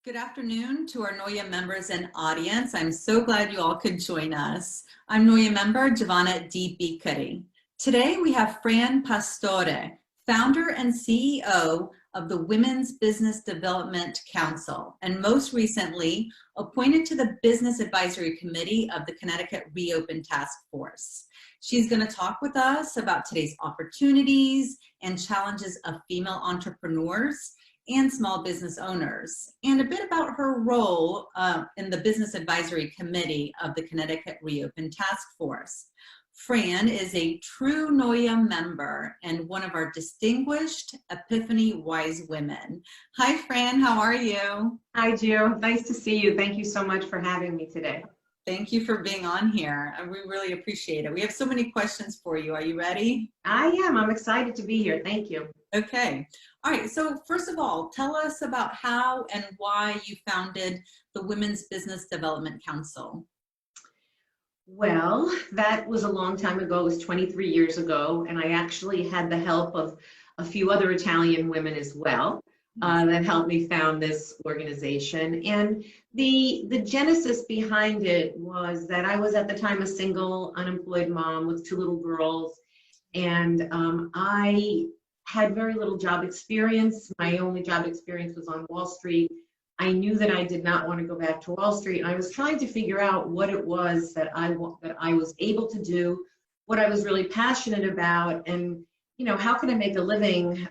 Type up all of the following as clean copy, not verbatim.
Good afternoon to our NOIAW members and audience. I'm so glad you all could join us. I'm NOIAW member Giovanna D. Biccari. Today we have Fran Pastore, founder and CEO of the Women's Business Development Council, and most recently appointed to the Business Advisory Committee of the Connecticut Re-open Task Force. She's going to talk with us about today's opportunities and challenges of female entrepreneurs and small business owners, and a bit about her role in the Business Advisory Committee of the Connecticut Re-open Task Force. Fran is a true NOIAW member and one of our distinguished Epiphany Wise Women. Hi, Fran, how are you? Hi, Gio. Nice to see you. Thank you so much for having me today. Thank you for being on here. We really appreciate it. We have so many questions for you. Are you ready? I am. I'm excited to be here. Thank you. Okay. All right. So first of all, tell us about how and why you founded the Women's Business Development Council. Well, that was a long time ago. It was 23 years ago, and I actually had the help of a few other Italian women as well that helped me found this organization. And the genesis behind it was that I was at the time a single, unemployed mom with two little girls, and I had very little job experience. My only job experience was on Wall Street. I knew that I did not want to go back to Wall Street, and I was trying to figure out what it was that I was able to do, what I was really passionate about, and how can I make a living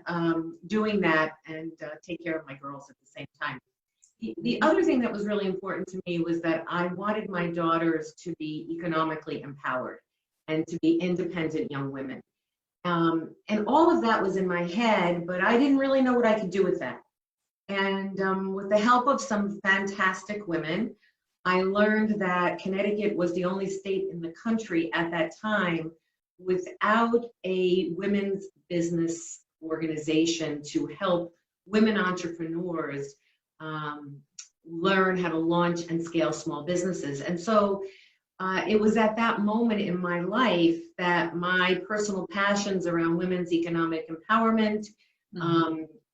doing that and take care of my girls at the same time. The other thing that was really important to me was that I wanted my daughters to be economically empowered and to be independent young women. And all of that was in my head, but I didn't really know what I could do with that. And with the help of some fantastic women, I learned that Connecticut was the only state in the country at that time without a women's business organization to help women entrepreneurs learn how to launch and scale small businesses. And so it was at that moment in my life that my personal passions around women's economic empowerment,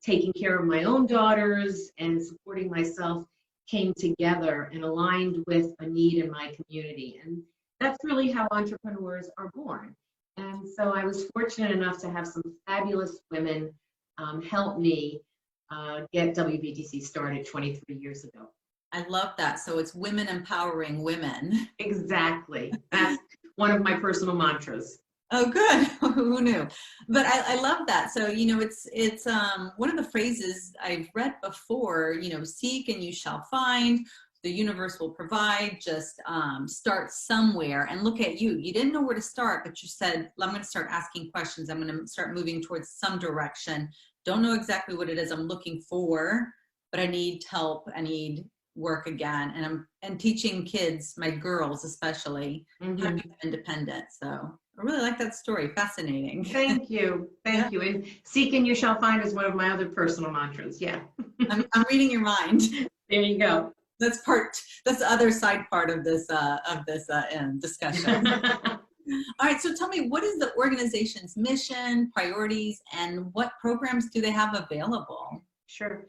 taking care of my own daughters and supporting myself came together and aligned with a need in my community. And that's really how entrepreneurs are born. And so I was fortunate enough to have some fabulous women help me get WBDC started 23 years ago. I love that. So it's women empowering women. Exactly. That's one of my personal mantras. Oh, good. Who knew? But I love that. So, it's one of the phrases I've read before, seek and you shall find. The universe will provide. Just start somewhere. And look at you. You didn't know where to start, but you said, I'm going to start asking questions. I'm going to start moving towards some direction. Don't know exactly what it is I'm looking for, but I need help. I need work again. And I'm teaching kids, my girls especially, how to be independent. So I really like that story. Fascinating. Thank you. Thank you. And seek and you shall find is one of my other personal mantras. Yeah. I'm reading your mind. There you go. That's the other side part of this discussion. All right, so tell me, what is the organization's mission, priorities, and what programs do they have available? Sure.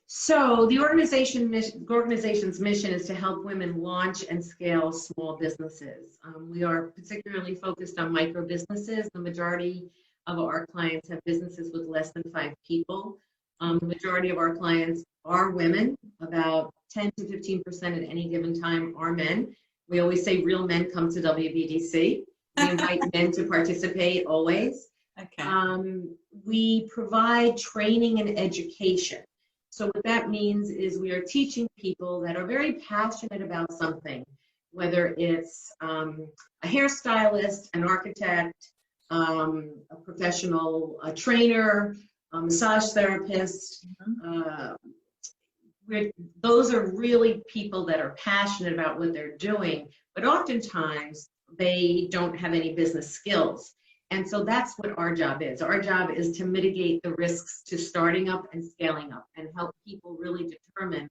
So the organization's mission is to help women launch and scale small businesses. We are particularly focused on micro businesses. The majority of our clients have businesses with less than 5 people. The majority of our clients are women. About 10 to 15% at any given time are men. We always say real men come to WBDC. We invite men to participate always. Okay. We provide training and education. So what that means is we are teaching people that are very passionate about something, whether it's a hairstylist, an architect, a professional trainer, a massage therapist. Those are really people that are passionate about what they're doing, but oftentimes they don't have any business skills. And so that's what our job is. Our job is to mitigate the risks to starting up and scaling up and help people really determine,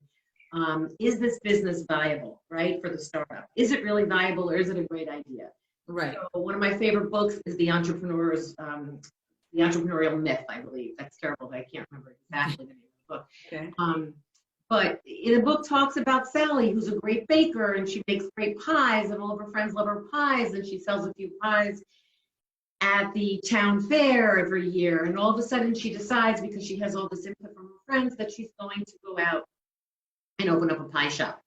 is this business viable, right, for the startup? Is it really viable or is it a great idea? Right. So one of my favorite books is The Entrepreneurial Myth, I believe. That's terrible, but I can't remember exactly the name of the book. Okay. But in the book talks about Sally, who's a great baker, and she makes great pies, and all of her friends love her pies, and she sells a few pies at the town fair every year. And all of a sudden she decides, because she has all this input from her friends, that she's going to go out and open up a pie shop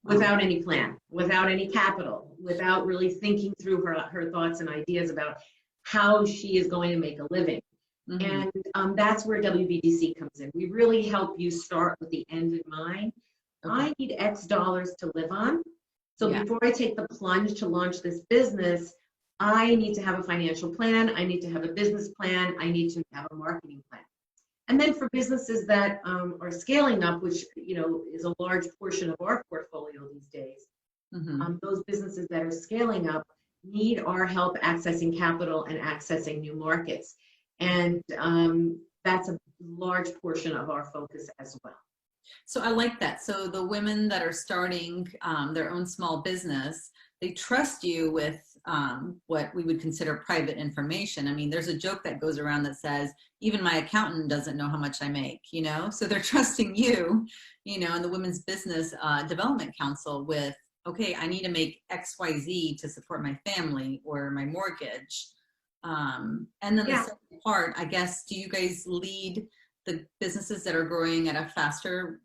without any plan, without any capital, without really thinking through her thoughts and ideas about how she is going to make a living. Mhm. And that's where WBDC comes in. We really help you start with the end in mind. Okay. I need X dollars to live on. So Yeah. before I take the plunge to launch this business, I need to have a financial plan. I need to have a business plan. I need to have a marketing plan. And then for businesses that are scaling up, which is a large portion of our portfolio these days, Mhm. those businesses that are scaling up need our help accessing capital and accessing new markets. And that's a large portion of our focus as well. So I like that. So the women that are starting their own small business, they trust you with what we would consider private information. I mean, there's a joke that goes around that says, even my accountant doesn't know how much I make, So they're trusting you, and the Women's Business Development Council with, okay, I need to make X, Y, Z to support my family or my mortgage. And then the second part, I guess, do you guys lead the businesses that are growing at a faster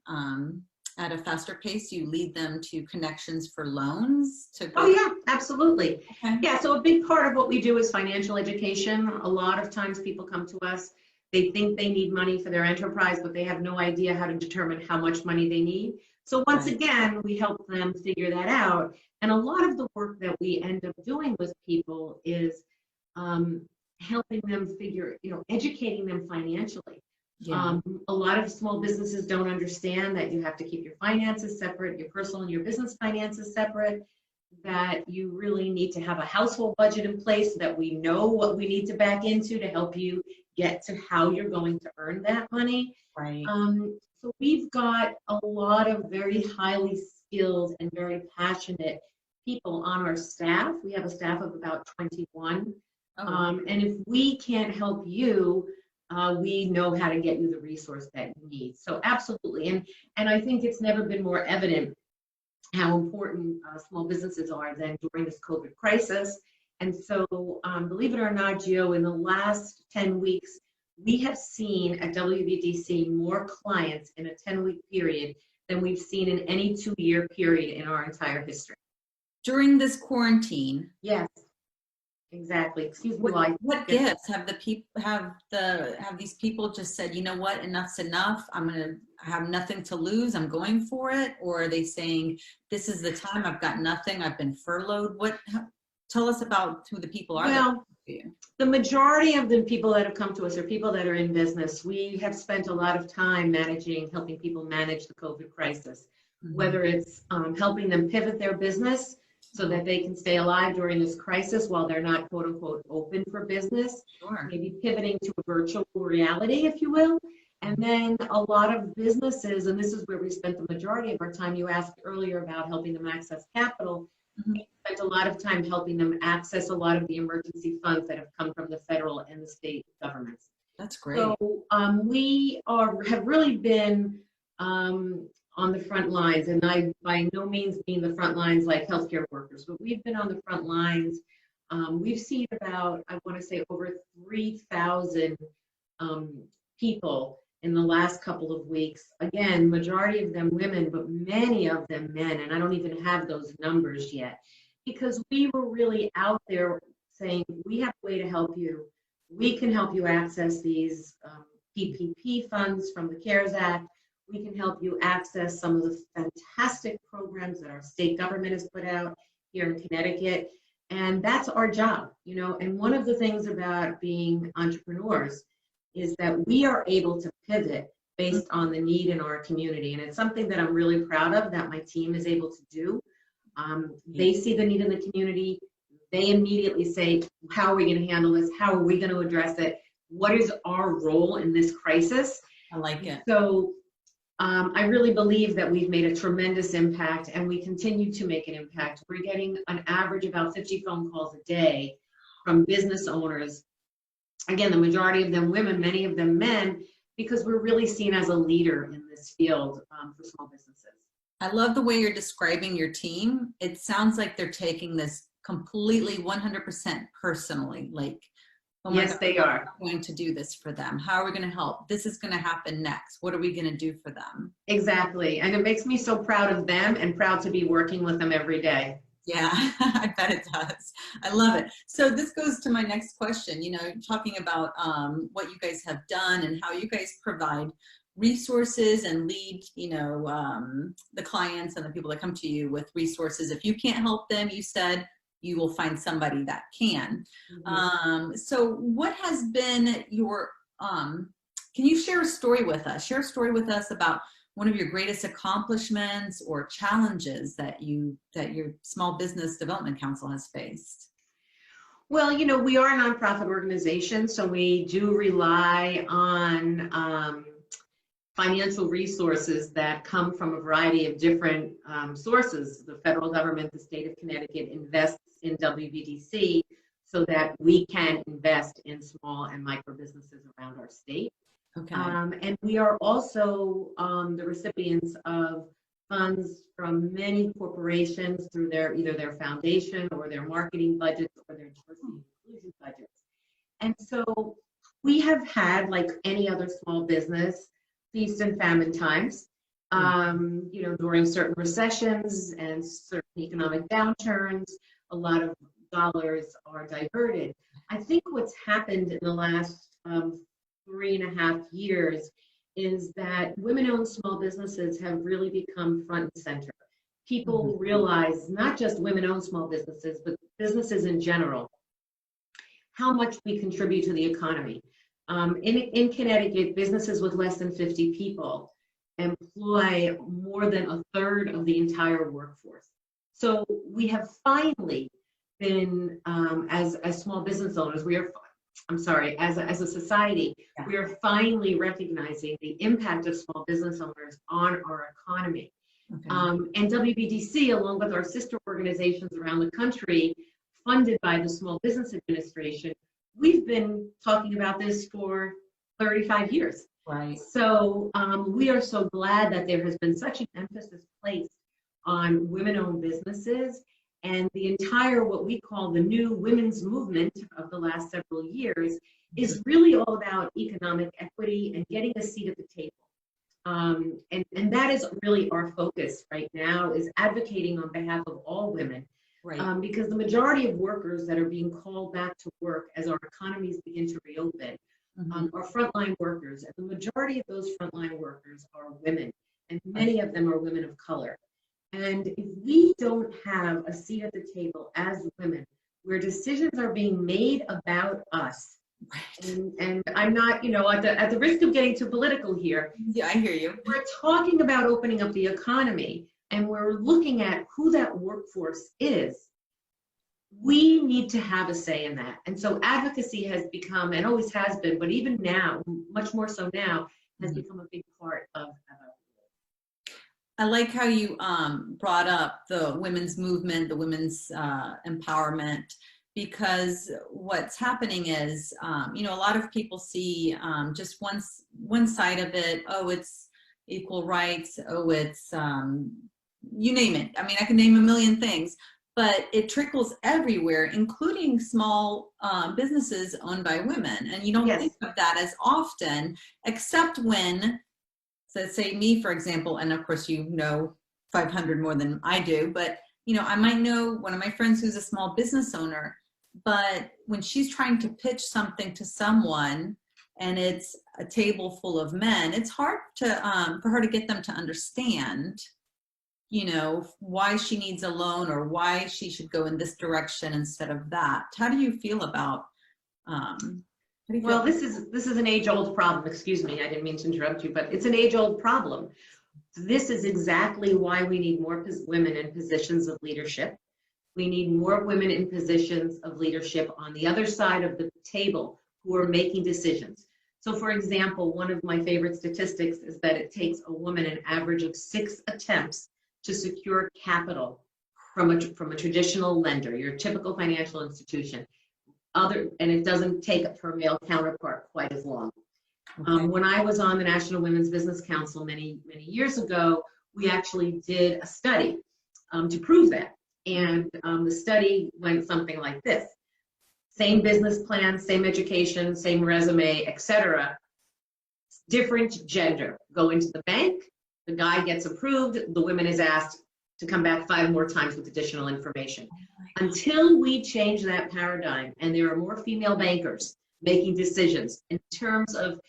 pace? You lead them to connections for loans to grow? Oh yeah, absolutely. Okay. Yeah, so a big part of what we do is financial education. A lot of times people come to us, they think they need money for their enterprise, but they have no idea how to determine how much money they need. So once again, we help them figure that out. And a lot of the work that we end up doing with people is helping them educating them financially. Yeah. A lot of small businesses don't understand that you have to keep your finances separate, your personal and your business finances separate, that you really need to have a household budget in place so that we know what we need to back into to help you get to how you're going to earn that money. Right. So we've got a lot of very highly skilled and very passionate people on our staff. We have a staff of about 21. And if we can't help you, we know how to get you the resource that you need. So absolutely. And I think it's never been more evident how important small businesses are than during this COVID crisis. And so believe it or not, Gio, in the last 10 weeks, we have seen at WBDC more clients in a 10-week period than we've seen in any 2-year period in our entire history. During this quarantine? Yes. Exactly. Excuse me. What gifts have these people just said, you know what, enough's enough. I have nothing to lose. I'm going for it. Or are they saying, this is the time, I've got nothing, I've been furloughed? Tell us about who the people are. Well, the majority of the people that have come to us are people that are in business. We have spent a lot of time helping people manage the COVID crisis, whether it's helping them pivot their business so that they can stay alive during this crisis while they're not, quote unquote, open for business. Sure. Maybe pivoting to a virtual reality, if you will. And then a lot of businesses, and this is where we spent the majority of our time, you asked earlier about helping them access capital. We spent a lot of time helping them access a lot of the emergency funds that have come from the federal and the state governments. That's great. So we have really been on the front lines, and I by no means mean the front lines like healthcare workers, but we've been on the front lines. We've seen about, I want to say, over 3,000 people in the last couple of weeks. Again, majority of them women, but many of them men, and I don't even have those numbers yet, because we were really out there saying, we have a way to help you. We can help you access these PPP funds from the CARES Act. We can help you access some of the fantastic programs that our state government has put out here in Connecticut. And that's our job, and one of the things about being entrepreneurs is that we are able to pivot based on the need in our community. And it's something that I'm really proud of that my team is able to do. They see the need in the community. They immediately say, how are we going to handle this? How are we going to address it? What is our role in this crisis? I like it. So I really believe that we've made a tremendous impact, and we continue to make an impact. We're getting an average about 50 phone calls a day from business owners. Again, the majority of them women, many of them men, because we're really seen as a leader in this field for small businesses. I love the way you're describing your team. It sounds like they're taking this completely 100% personally. Like, oh my Yes, God, they are. we're going to do this for them. How are we going to help? This is going to happen next. What are we going to do for them? Exactly. And it makes me so proud of them and proud to be working with them every day. Yeah, I bet it does. I love it. So this goes to my next question, you know, talking about what you guys have done and how you guys provide resources and lead, you know, the clients and the people that come to you with resources. If you can't help them, you said you will find somebody that can. Mm-hmm. So what has been your, can you share a story with us? Share a story with us about one of your greatest accomplishments or challenges that your Small Business Development Council has faced? Well, you know, we are a nonprofit organization, so we do rely on financial resources that come from a variety of different sources. The federal government, the state of Connecticut invests in WBDC so that we can invest in small and micro businesses around our state. Okay. And we are also the recipients of funds from many corporations through either their foundation or their marketing budgets or their diversity and inclusion budgets. And so we have had, like any other small business, feast and famine times, you know, during certain recessions and certain economic downturns, a lot of dollars are diverted. I think what's happened in the last 3.5 years is that women-owned small businesses have really become front and center. People realize, not just women-owned small businesses, but businesses in general, how much we contribute to the economy. In Connecticut, businesses with less than 50 people employ more than a third of the entire workforce. So we have finally been, as small business owners, as a society, we are finally recognizing the impact of small business owners on our economy. Okay. And WBDC, along with our sister organizations around the country, funded by the Small Business Administration, we've been talking about this for 35 years. Right. So we are so glad that there has been such an emphasis placed on women-owned businesses, and the entire, what we call the new women's movement of the last several years, is really all about economic equity and getting a seat at the table. And that is really our focus right now, is advocating on behalf of all women. Right. Because the majority of workers that are being called back to work as our economies begin to reopen are frontline workers. And the majority of those frontline workers are women, and many of them are women of color. And if we don't have a seat at the table as women, where decisions are being made about us, right. and I'm not, you know, at the risk of getting too political here. Yeah, I hear you. We're talking about opening up the economy, and we're looking at who that workforce is. We need to have a say in that. And so advocacy has become, and always has been, but even now, much more so now, has become a big part of I like how you brought up the women's movement, the women's empowerment, because what's happening is, you know, a lot of people see just one side of it. Oh, it's equal rights. Oh, it's, you name it. I mean, I can name a million things, but it trickles everywhere, including small businesses owned by women. And you don't think of that as often, except when, so say me, for example, and of course, you know 500 more than I do, but you know, I might know one of my friends who's a small business owner, but when she's trying to pitch something to someone and it's a table full of men, it's hard to for her to get them to understand, you know, why she needs a loan or why she should go in this direction instead of that. How do you feel about well, this is an age-old problem. Excuse me, I didn't mean to interrupt you, but it's an age-old problem. This is exactly why we need more women in positions of leadership. We need more women in positions of leadership on the other side of the table who are making decisions. So for example, one of my favorite statistics is that it takes a woman an average of 6 attempts to secure capital from a traditional lender, your typical financial institution. And it doesn't take her male counterpart quite as long. Okay. When I was on the National Women's Business Council many, many years ago, we actually did a study to prove that. And the study went something like this. Same business plan, same education, same resume, etc. Different gender. Go into the bank, the guy gets approved, the woman is asked to come back 5 more times with additional information. Until we change that paradigm and there are more female bankers making decisions in terms of,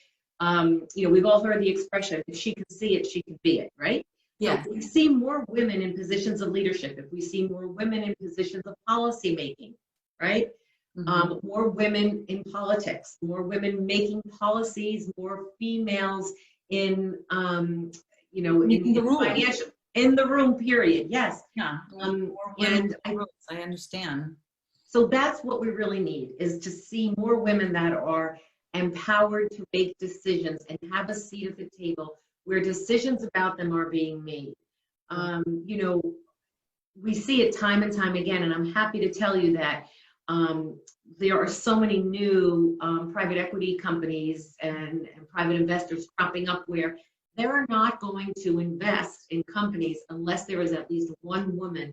we've all heard the expression, if she can see it, she can be it, right? Yeah. So if we see more women in positions of leadership, if we see more women in positions of policy making, right? More women in politics, more women making policies, more females in, Making the rules. financial, in the room, period. Yes. Yeah. And I understand. so that's what we really need, is to see more women that are empowered to make decisions and have a seat at the table where decisions about them are being made. We see it time and time again, and I'm happy to tell you that there are so many new private equity companies and private investors cropping up where they're not going to invest in companies unless there is at least one woman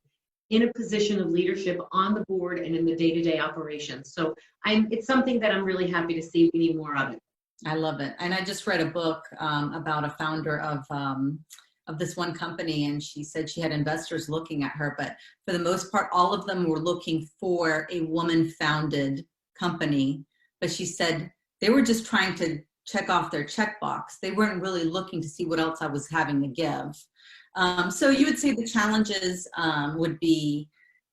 in a position of leadership on the board and in the day-to-day operations. So it's something that I'm really happy to see. We need more of it. I love it. And I just read a book about a founder of this one company, and she said she had investors looking at her, but for the most part, all of them were looking for a woman-founded company. But she said they were just trying to check off their checkbox. They weren't really looking to see what else I was having to give. So you would say the challenges would be,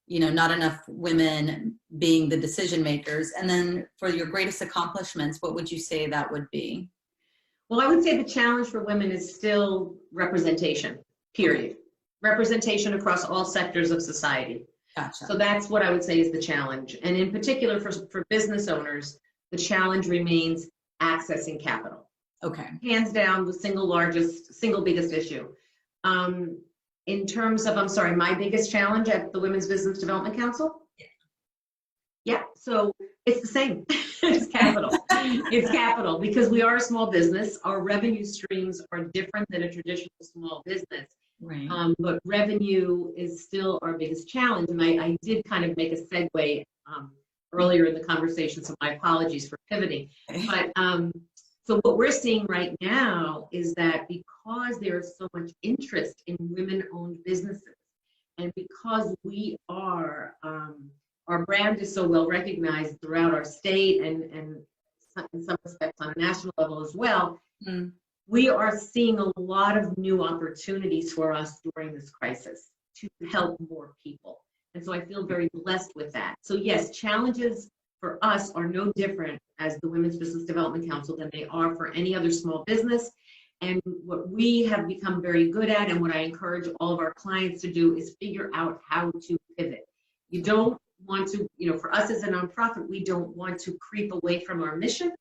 not enough women being the decision makers. And then for your greatest accomplishments, what would you say that would be? Well, I would say the challenge for women is still representation, period. Representation across all sectors of society. Gotcha. So that's what I would say is the challenge. And in particular for business owners, the challenge remains accessing capital. Okay. Hands down, the single biggest issue. In terms of, my biggest challenge at the Women's Business Development Council? Yeah, so it's the same. It's capital. It's capital, because we are a small business. Our revenue streams are different than a traditional small business. Right. But revenue is still our biggest challenge. And I did kind of make a segue earlier in the conversation, so my apologies for pivoting. But so what we're seeing right now is that because there is so much interest in women-owned businesses, and because we are, our brand is so well recognized throughout our state and in some respects on a national level as well, we are seeing a lot of new opportunities for us during this crisis to help more people. And so I feel very blessed with that. So yes, challenges for us are no different as the Women's Business Development Council than they are for any other small business. And what we have become very good at, and what I encourage all of our clients to do, is figure out how to pivot. You don't want to, for us as a nonprofit, we don't want to creep away from our mission,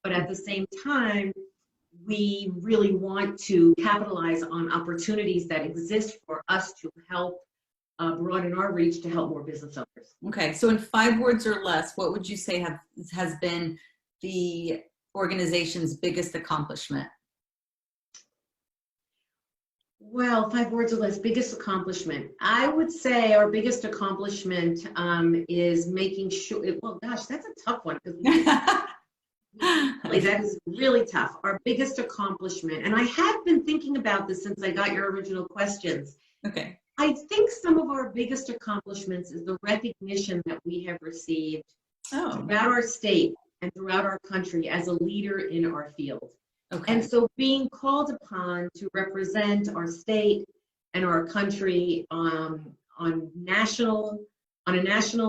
but at the same time, we really want to capitalize on opportunities that exist for us to help broaden our reach to help more business owners. Okay, so in 5 words or less, what would you say has been the organization's biggest accomplishment? Well, 5 words or less, biggest accomplishment. I would say our biggest accomplishment is making sure, well, gosh, that's a tough one, because that is really tough. Our biggest accomplishment, and I have been thinking about this since I got your original questions. Okay. I think some of our biggest accomplishments is the recognition that we have received throughout our state and throughout our country as a leader in our field. Okay. And so being called upon to represent our state and our country on a national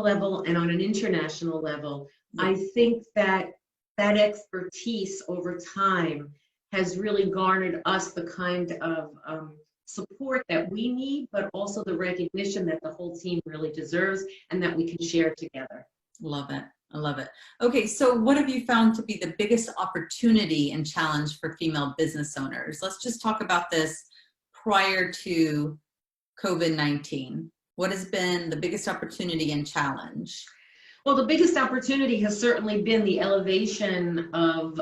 level and on an international level, I think that expertise over time has really garnered us the kind of support that we need, but also the recognition that the whole team really deserves and that we can share together. Love it. I love it. Okay, so what have you found to be the biggest opportunity and challenge for female business owners? Let's just talk about this prior to COVID-19. What has been the biggest opportunity and challenge? Well, the biggest opportunity has certainly been the elevation of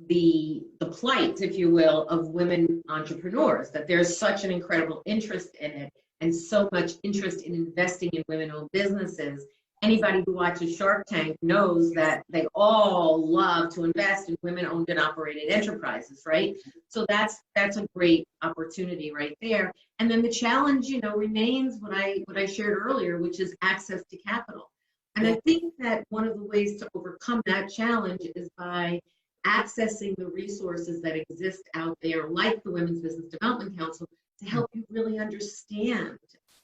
the plight, if you will, of women entrepreneurs, that there's such an incredible interest in it and so much interest in investing in women-owned businesses. Anybody who watches Shark Tank knows that they all love to invest in women-owned and operated enterprises, right? So that's a great opportunity right there. And then the challenge, remains what I shared earlier, which is access to capital. And I think that one of the ways to overcome that challenge is by accessing the resources that exist out there, like the Women's Business Development Council, to help you really understand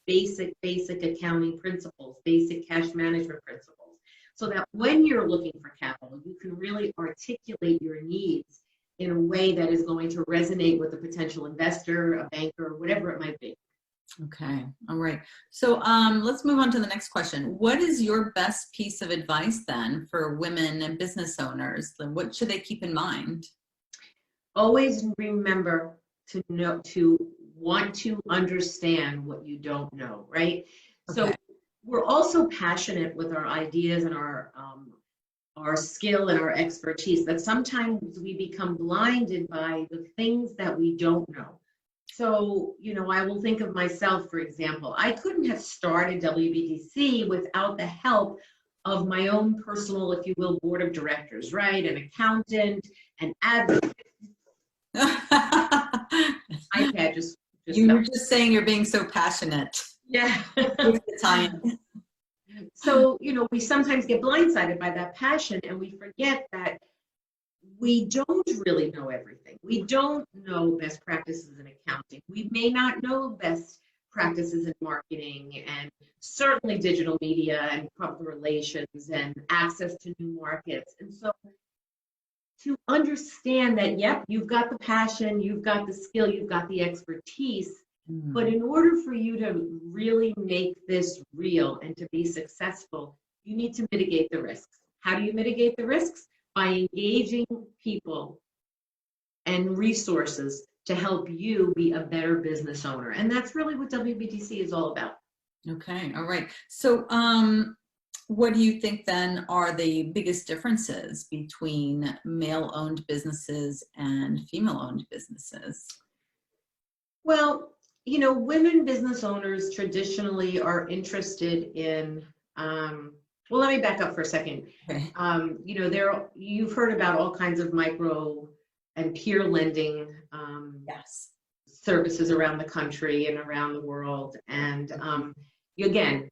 basic accounting principles, basic cash management principles, so that when you're looking for capital, you can really articulate your needs in a way that is going to resonate with a potential investor, a banker, whatever it might be. Okay, all right. So let's move on to the next question. What is your best piece of advice then for women and business owners? What should they keep in mind? Always remember to want to understand what you don't know, right? Okay. So we're also passionate with our ideas and our skill and our expertise that sometimes we become blinded by the things that we don't know. So, I will think of myself, for example, I couldn't have started WBDC without the help of my own personal, if you will, board of directors, right? An accountant, an advocate. iPad just you were just saying you're being so passionate. Yeah. Time. So, we sometimes get blindsided by that passion and we forget that we don't really know everything. We don't know best practices in accounting. We may not know best practices in marketing and certainly digital media and public relations and access to new markets. And so to understand that, yep, you've got the passion, you've got the skill, you've got the expertise, but in order for you to really make this real and to be successful, you need to mitigate the risks. How do you mitigate the risks? By engaging people and resources to help you be a better business owner. And that's really what WBDC is all about. Okay, all right. So what do you think then are the biggest differences between male-owned businesses and female-owned businesses? Well, women business owners traditionally are interested in well, let me back up for a second. Okay. You've heard about all kinds of micro and peer lending yes. services around the country and around the world. And again,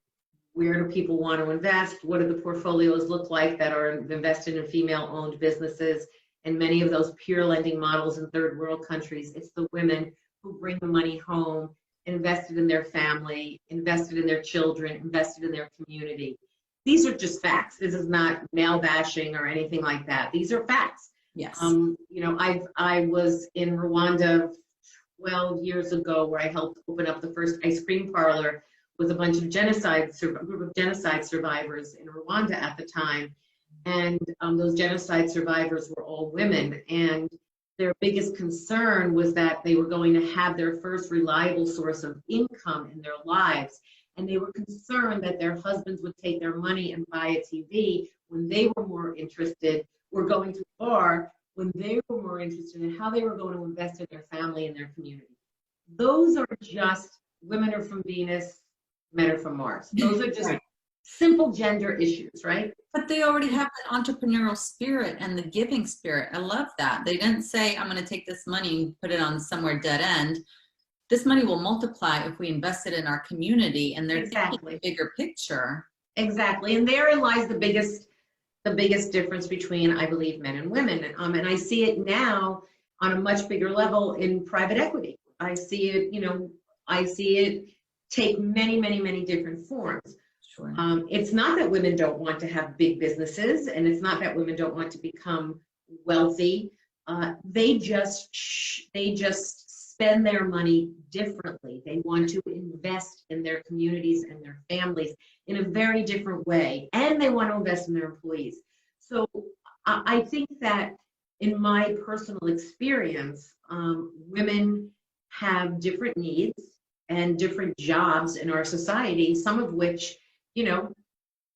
where do people want to invest? What do the portfolios look like that are invested in female-owned businesses? And many of those peer lending models in third world countries, it's the women who bring the money home, invested in their family, invested in their children, invested in their community. These are just facts. This is not male bashing or anything like that. These are facts. Yes. I was in Rwanda 12 years ago where I helped open up the first ice cream parlor with a bunch of group of genocide survivors in Rwanda at the time. And those genocide survivors were all women. And their biggest concern was that they were going to have their first reliable source of income in their lives. And they were concerned that their husbands would take their money and buy a TV when they were more interested, or going to a bar when they were more interested in how they were going to invest in their family and their community. Those are just, women are from Venus, men are from Mars. Those are just simple gender issues, right? But they already have that entrepreneurial spirit and the giving spirit. I love that. They didn't say, I'm going to take this money and put it on somewhere dead end. This money will multiply if we invest it in our community, and they're thinking the bigger picture. Exactly, and therein lies the biggest difference between, I believe, men and women. And I see it now on a much bigger level in private equity. I see it take many, many, many different forms. Sure. It's not that women don't want to have big businesses, and it's not that women don't want to become wealthy. They just spend their money differently. They want to invest in their communities and their families in a very different way, and they want to invest in their employees. So I think that in my personal experience, women have different needs and different jobs in our society, some of which,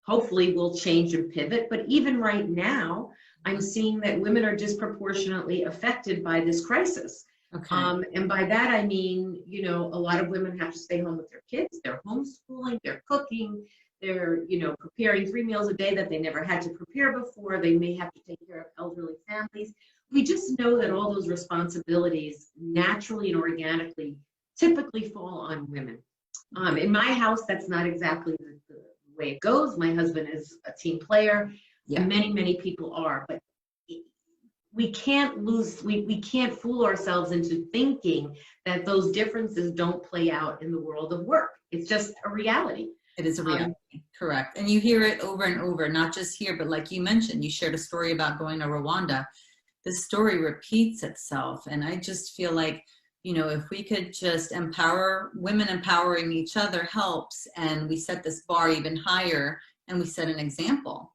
hopefully will change and pivot. But even right now, I'm seeing that women are disproportionately affected by this crisis. Okay. And by that, I mean, you know, a lot of women have to stay home with their kids, they're homeschooling, they're cooking, they're, you know, preparing 3 meals a day that they never had to prepare before. They may have to take care of elderly families. We just know that all those responsibilities naturally and organically typically fall on women. In my house, that's not exactly the way it goes. My husband is a team player, Yeah. and many people are, but we can't we can't fool ourselves into thinking that those differences don't play out in the world of work. It's just a reality. It is a reality, correct. And you hear it over and over, not just here, but like you mentioned, you shared a story about going to Rwanda. This story repeats itself. And I just feel like, you know, if we could just empower women, empowering each other helps. And we set this bar even higher, and we set an example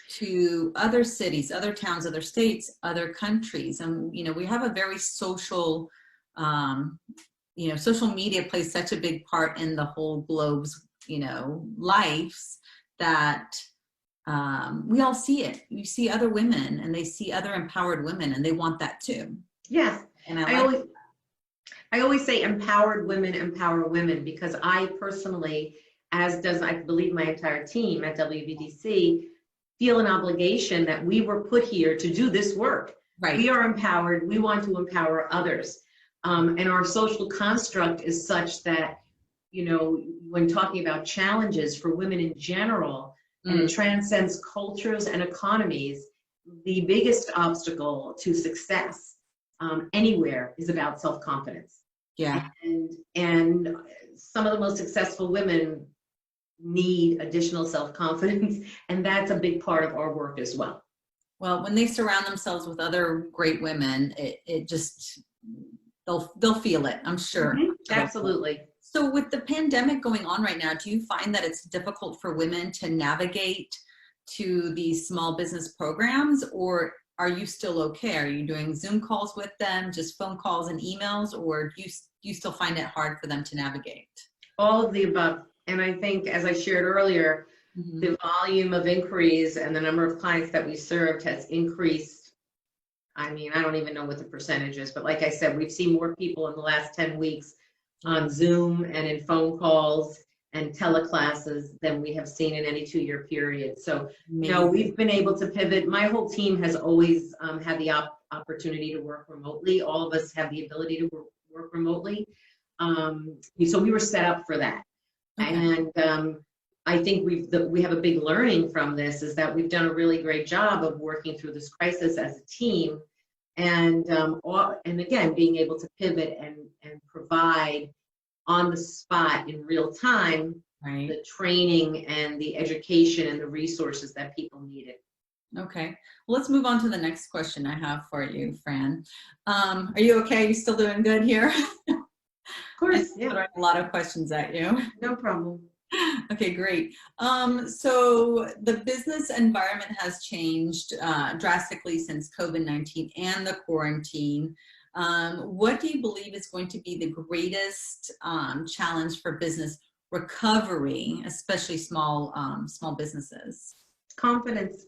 to other cities, other towns, other states, other countries. And, you know, we have a very social, you know, social media plays such a big part in the whole globe's, you know, lives, that we all see it. You see other women, and they see other empowered women, and they want that too. Yes. And I always say empowered women empower women, because I personally, as does I believe my entire team at WBDC, feel an obligation that we were put here to do this work. Right. We are empowered. We want to empower others. And our social construct is such that, you know, when talking about challenges for women in general, and it transcends cultures and economies, the biggest obstacle to success anywhere is about self-confidence. Yeah. And some of the most successful women need additional self-confidence, and that's a big part of our work as well. Well, when they surround themselves with other great women, it just, they'll feel it, I'm sure. Mm-hmm. Absolutely. So with the pandemic going on right now, do you find that it's difficult for women to navigate to these small business programs, or are you still okay? Are you doing Zoom calls with them, just phone calls and emails, or do you still find it hard for them to navigate? All of the above. And I think, as I shared earlier, the volume of inquiries and the number of clients that we served has increased. I mean, I don't even know what the percentage is, but like I said, we've seen more people in the last 10 weeks on Zoom and in phone calls and teleclasses than we have seen in any 2-year period. So, you know, we've been able to pivot. My whole team has always had the opportunity to work remotely. All of us have the ability to work remotely. So we were set up for that. Okay. And I think we have a big learning from this, is that we've done a really great job of working through this crisis as a team, and again, being able to pivot and provide on the spot in real time, right, the training and the education and the resources that people needed. Okay, well, let's move on to the next question I have for you, Fran. Are you okay? Are you still doing good here? Of course, yeah. Throwing a lot of questions at you. No problem. Okay, great. So the business environment has changed drastically since COVID-19 and the quarantine. What do you believe is going to be the greatest challenge for business recovery, especially small businesses? Confidence.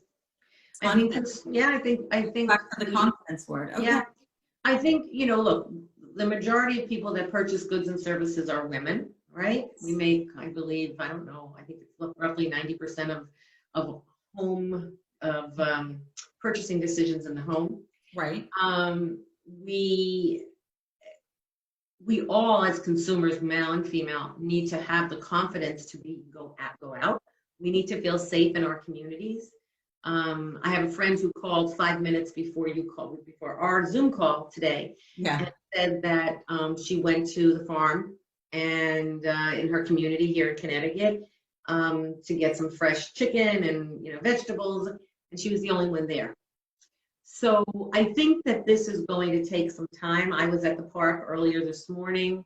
I think Back to the confidence word. Okay. Yeah, I think, you know, look, the majority of people that purchase goods and services are women, right? We make, I believe, I don't know, I think it's roughly 90% of purchasing decisions in the home. Right. We all, as consumers, male and female, need to have the confidence to go out. We need to feel safe in our communities. I have a friend who called 5 minutes before our Zoom call today, and said that she went to the farm and in her community here in Connecticut to get some fresh chicken and, you know, vegetables, and she was the only one there. So I think that this is going to take some time. I was at the park earlier this morning.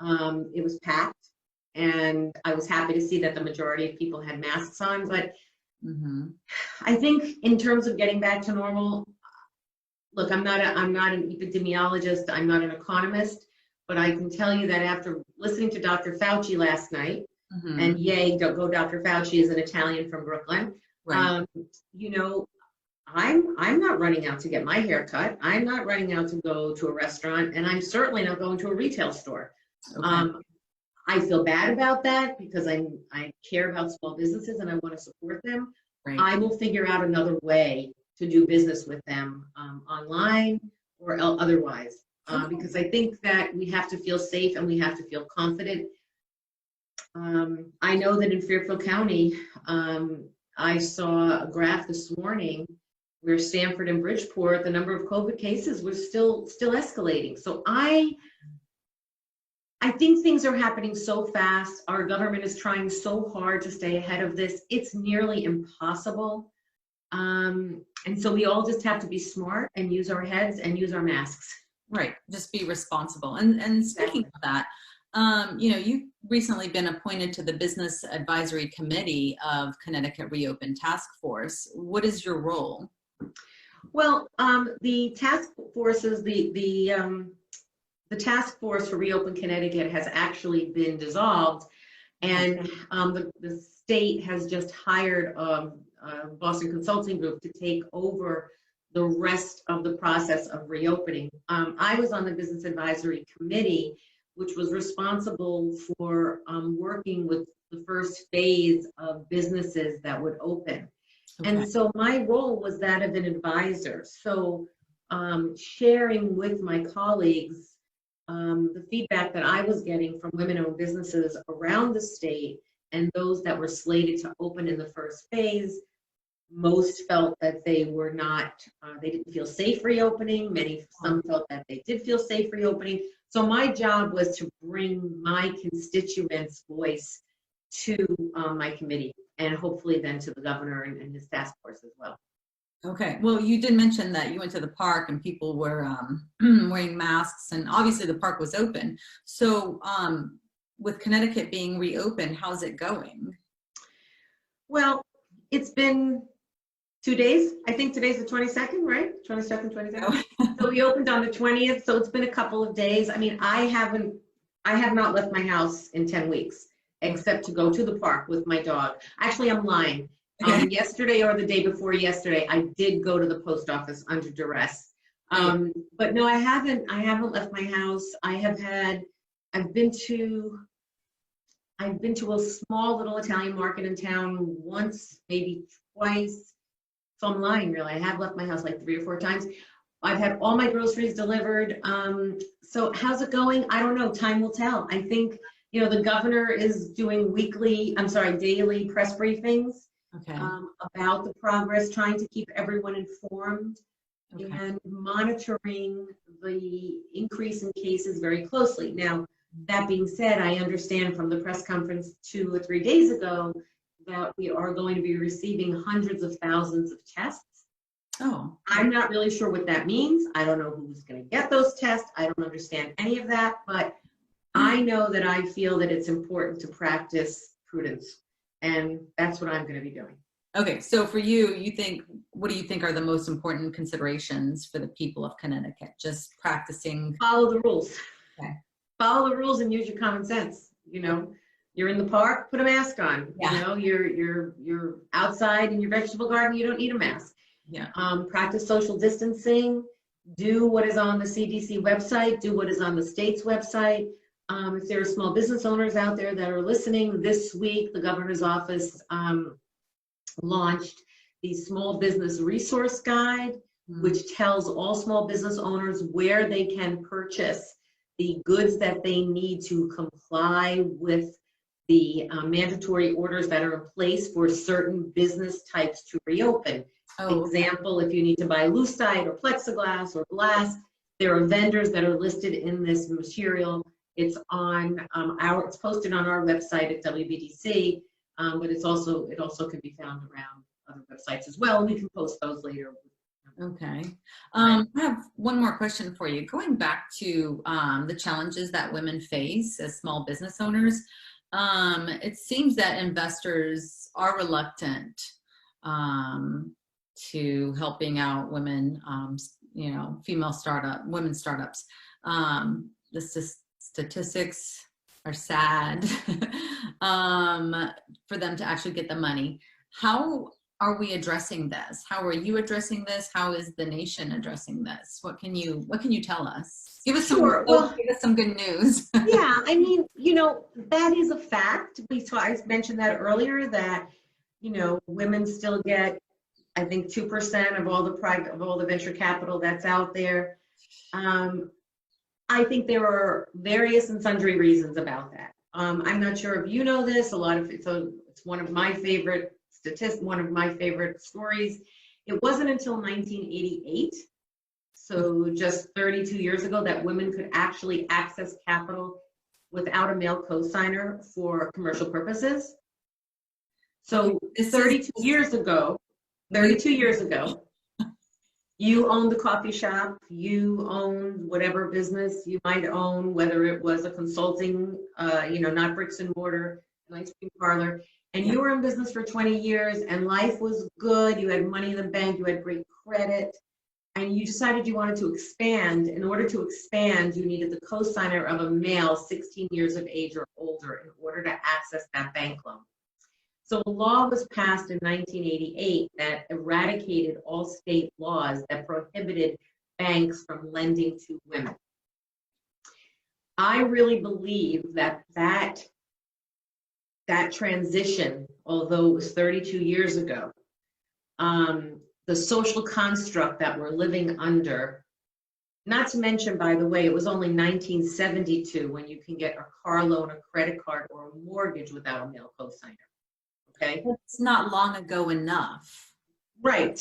It was packed, and I was happy to see that the majority of people had masks on, but I think in terms of getting back to normal, look, I'm not an epidemiologist, I'm not an economist, but I can tell you that after listening to Dr. Fauci last night, and yay, go Dr. Fauci is an Italian from Brooklyn, right. You know, I'm not running out to get my hair cut. I'm not running out to go to a restaurant, and I'm certainly not going to a retail store. Okay. I feel bad about that because I care about small businesses and I want to support them. Right. I will figure out another way to do business with them online or otherwise, because I think that we have to feel safe and we have to feel confident. I know that in Fairfield County, I saw a graph this morning where Stamford and Bridgeport, the number of COVID cases was still escalating. So I think things are happening so fast. Our government is trying so hard to stay ahead of this. It's nearly impossible. And so we all just have to be smart and use our heads and use our masks. Right. Just be responsible. And speaking of that, you've recently been appointed to the Business Advisory Committee of Connecticut Re-open Task Force. What is your role? Well, the task forces, the task force for Re-open Connecticut has actually been dissolved, and the state has just hired Boston Consulting Group to take over the rest of the process of reopening. I was on the Business Advisory Committee, which was responsible for working with the first phase of businesses that would open. Okay. And so my role was that of an advisor. So sharing with my colleagues the feedback that I was getting from women-owned businesses around the state and those that were slated to open in the first phase. Most felt that they were not, they didn't feel safe reopening. Some felt that they did feel safe reopening. So my job was to bring my constituents' voice to my committee and hopefully then to the governor and his task force as well. Okay. Well, you did mention that you went to the park and people were wearing masks, and obviously the park was open. So with Connecticut being reopened, how's it going? Well, it's been 2 days. I think today's the 22nd, right? 22nd, 23rd. So we opened on the 20th. So it's been a couple of days. I mean, I have not left my house in 10 weeks, except to go to the park with my dog. Actually, I'm lying. Yesterday or the day before yesterday, I did go to the post office under duress. But no, I haven't left my house. I've been to a small little Italian market in town once, maybe twice. So I'm lying, really. I have left my house like 3 or 4 times. I've had all my groceries delivered. So how's it going? I don't know. Time will tell. I think, the governor is doing daily press briefings about the progress, trying to keep everyone informed and monitoring the increase in cases very closely. Now, that being said, I understand from the press conference 2 or 3 days ago that we are going to be receiving hundreds of thousands of tests. Oh. I'm not really sure what that means. I don't know who's going to get those tests. I don't understand any of that, but I know that I feel that it's important to practice prudence, and that's what I'm going to be doing. Okay, so for you, what do you think are the most important considerations for the people of Connecticut? Just practicing. Follow the rules. Okay. Follow the rules and use your common sense. You're in the park, put a mask on. Yeah. You're outside in your vegetable garden, you don't need a mask. Yeah. Practice social distancing. Do what is on the CDC website. Do what is on the state's website. If there are small business owners out there that are listening, this week the governor's office launched the Small Business Resource Guide, which tells all small business owners where they can purchase the goods that they need to comply with the mandatory orders that are in place for certain business types to reopen. Example, if you need to buy lucite or plexiglass or glass, there are vendors that are listed in this material. It's on it's posted on our website at WBDC, but it also can be found around other websites as well. We can post those later. Okay. I have one more question for you. Going back to the challenges that women face as small business owners, it seems that investors are reluctant to helping out women, women startups. The statistics are sad for them to actually get the money. How are we addressing this? How are you addressing this? How is the nation addressing this? What can you tell us? Give us Sure. Well, give us some good news. yeah, I mean, that is a fact. I mentioned that earlier, that, women still get, I think, 2% of all the venture capital that's out there. I think there are various and sundry reasons about that. I'm not sure if you know this. It's one of my favorite statistics, one of my favorite stories. It wasn't until 1988, so just 32 years ago, that women could actually access capital without a male cosigner for commercial purposes. So 32 years ago, you owned the coffee shop, you owned whatever business you might own, whether it was a consulting, not bricks and mortar, an ice cream parlor, and you were in business for 20 years and life was good, you had money in the bank, you had great credit, and you decided you wanted to expand. In order to expand, you needed the cosigner of a male 16 years of age or older in order to access that bank loan. So a law was passed in 1988 that eradicated all state laws that prohibited banks from lending to women. I really believe that transition, although it was 32 years ago, the social construct that we're living under, not to mention, by the way, it was only 1972 when you can get a car loan, a credit card, or a mortgage without a male cosigner. Okay. It's not long ago enough. Right.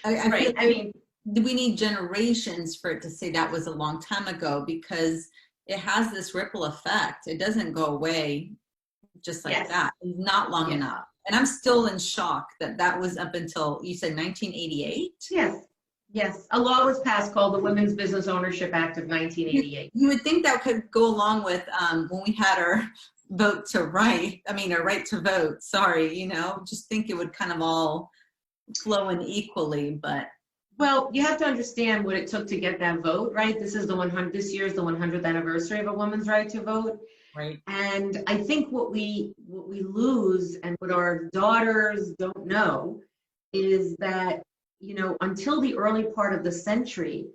I mean, we need generations for it to say that was a long time ago, because it has this ripple effect. It doesn't go away just like that. It's not long enough. And I'm still in shock that was up until, you said 1988? Yes. A law was passed called the Women's Business Ownership Act of 1988. You would think that could go along with when we had our right to vote, just think it would kind of all flow in equally, but. Well, you have to understand what it took to get that vote, right? This year's the 100th anniversary of a woman's right to vote. Right. And I think what we lose, and what our daughters don't know, is that, until the early part of the century,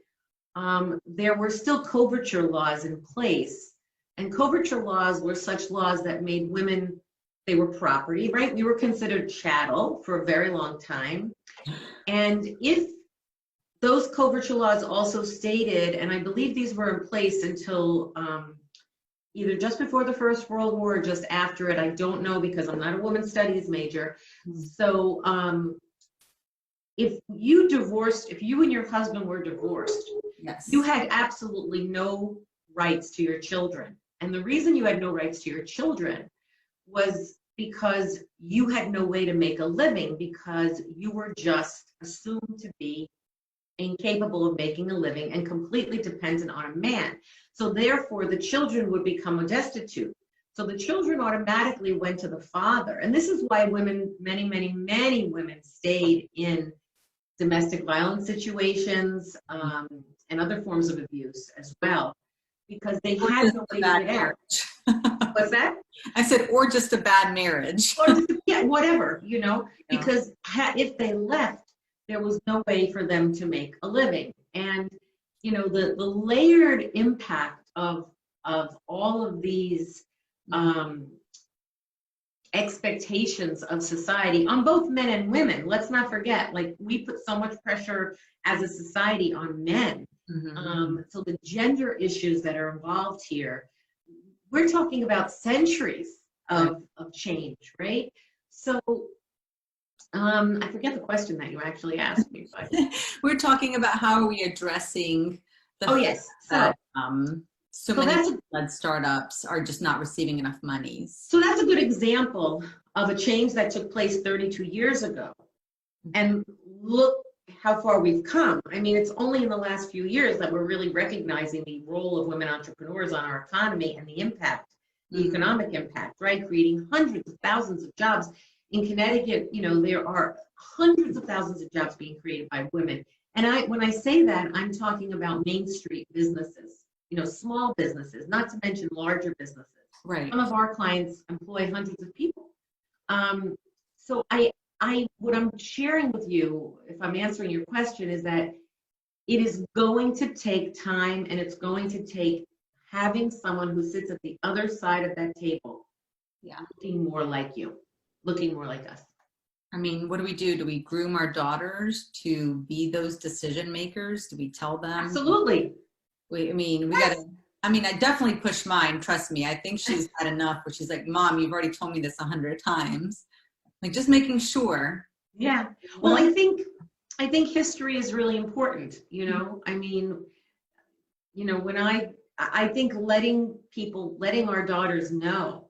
there were still coverture laws in place. And coverture laws were such laws that made women, they were property, right? We were considered chattel for a very long time. And if those coverture laws also stated, and I believe these were in place until either just before the First World War or just after it, I don't know, because I'm not a women's studies major. So if you and your husband were divorced, you had absolutely no rights to your children. And the reason you had no rights to your children was because you had no way to make a living, because you were just assumed to be incapable of making a living and completely dependent on a man. So therefore, the children would become destitute. So the children automatically went to the father. And this is why women, many women, stayed in domestic violence situations and other forms of abuse as well, because they had no way to get out. What's that? I said, or just a bad marriage. Or just, whatever, because if they left, there was no way for them to make a living. And, the layered impact of all of these expectations of society on both men and women. Let's not forget, we put so much pressure as a society on men. So the gender issues that are involved here, we're talking about centuries of change, right? So I forget the question that you actually asked me. But we're talking about how are we addressing the so many led startups are just not receiving enough monies. So that's a good example of a change that took place 32 years ago. And look how far we've come. I mean, it's only in the last few years that we're really recognizing the role of women entrepreneurs on our economy and the impact, the economic impact, right? Creating hundreds of thousands of jobs. In Connecticut, there are hundreds of thousands of jobs being created by women. And when I say that, I'm talking about Main Street businesses, small businesses, not to mention larger businesses. Right. Some of our clients employ hundreds of people. So I what I'm sharing with you, if I'm answering your question, is that it is going to take time, and it's going to take having someone who sits at the other side of that table, Yeah. looking more like you, looking more like us. I mean, what do? Do we groom our daughters to be those decision makers? Do we tell them? Absolutely. I mean, we Yes. gotta, I mean, I definitely push mine, trust me. I think she's had enough where she's like, Mom, you've already told me this 100 times. Like, just making sure. Yeah. Well, I think history is really important, you know. I mean, you know, when I think letting our daughters know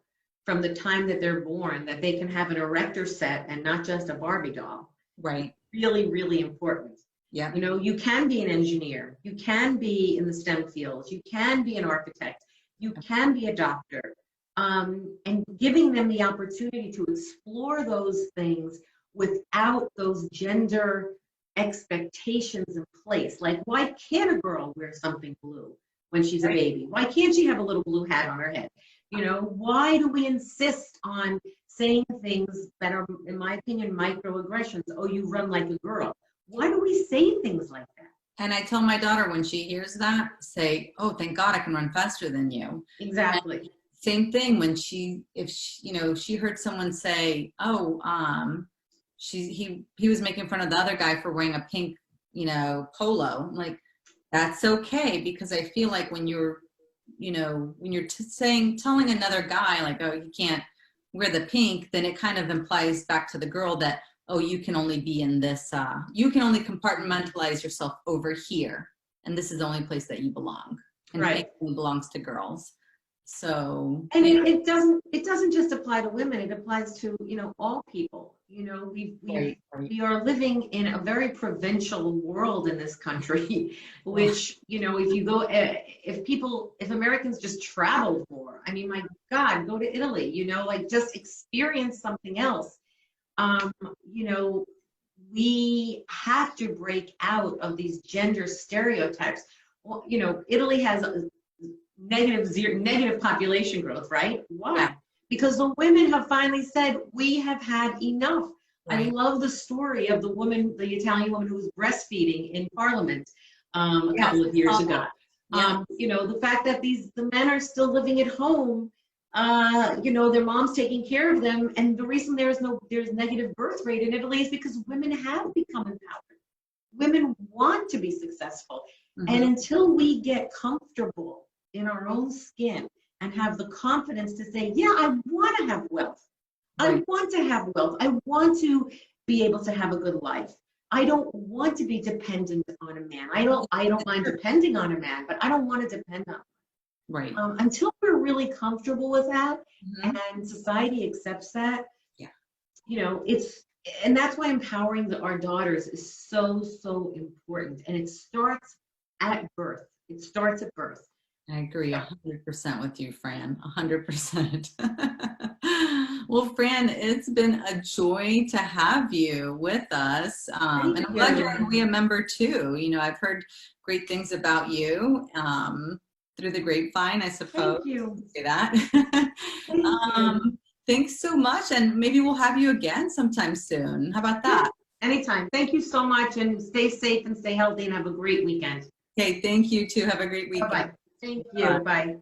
from the time that they're born that they can have an erector set and not just a Barbie doll. Right. Really, really important. Yeah. You know, you can be an engineer, you can be in the STEM fields, you can be an architect, you can be a doctor, and giving them the opportunity to explore those things without those gender expectations in place. Like, why can't a girl wear something blue when she's a baby? Why can't she have a little blue hat on her head? You know, why do we insist on saying things that are, in my opinion, microaggressions? Oh, you run like a girl. Why do we say things like that? And I tell my daughter when she hears that, say, oh, thank God I can run faster than you. Exactly. And same thing when if she heard someone say, oh, he was making fun of the other guy for wearing a pink, polo. I'm like, that's okay, because I feel like when you're telling another guy like, oh, you can't wear the pink, then it kind of implies back to the girl that, oh, you can only be in this, you can only compartmentalize yourself over here, and this is the only place that you belong. And right. Pink only belongs to girls. So, and it doesn't just apply to women. It applies to, all people. We are living in a very provincial world in this country, which, if Americans just traveled more, I mean, my God, go to Italy, just experience something else. We have to break out of these gender stereotypes. Well, Italy has negative population growth, right? Why? Yeah. Because the women have finally said, we have had enough. Right. I love the story of the Italian woman who was breastfeeding in Parliament a couple of years ago. Yeah. The fact that the men are still living at home, their mom's taking care of them, and the reason there's negative birth rate in Italy is because women have become empowered. Women want to be successful. Mm-hmm. And until we get comfortable in our own skin and have the confidence to say, yeah, I want to have wealth. Right. I want to have wealth. I want to be able to have a good life. I don't want to be dependent on a man. I don't mind depending on a man, but I don't want to depend on him. Right. Until we're really comfortable with that, mm-hmm. and society accepts that, and that's why empowering our daughters is so, so important. And it starts at birth. It starts at birth. I agree 100% with you, Fran, 100%. Well, Fran, it's been a joy to have you with us. And I'm glad you're a member too. I've heard great things about you through the grapevine, I suppose. Thank you. Say that. Thanks so much. And maybe we'll have you again sometime soon. How about that? Anytime. Thank you so much, and stay safe and stay healthy and have a great weekend. Okay, thank you too. Have a great weekend. Bye-bye. Thank you. Bye.